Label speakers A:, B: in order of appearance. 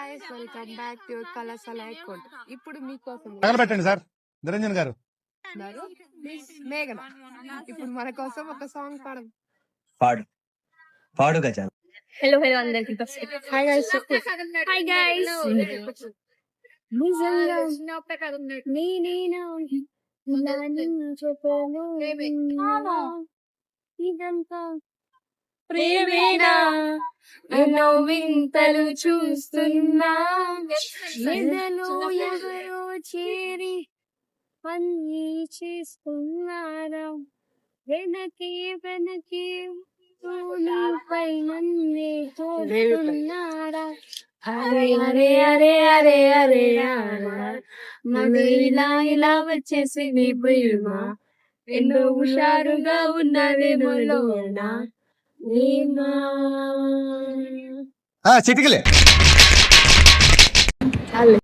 A: Guys welcome back to కళాశాల account. ఇప్పుడు మీకోసం
B: తగలబెట్టండి సార్ నిరంజన్ గారు.
A: మేఘన ఇప్పుడు మన కోసం ఒక సాంగ్
C: పాడు పాడు గజ.
D: హలో అందరికి.
A: Hi guys.
D: Hi guys. ఇదంతా ప్రేమేనా ఎన్నో వింతలు చూస్తున్నా ఎదలో ఎవరో చేరి పని చేస్తున్నారా వెనకే వెనకే పై నన్నే చూస్తున్నారా అరే అరే అరే అరే అరే నన్ను ఇలా ఇలా వచ్చేసి నీ ప్రేమ ఎన్నో హుషారుగా ఉన్నదేమోనా
B: చిటికలే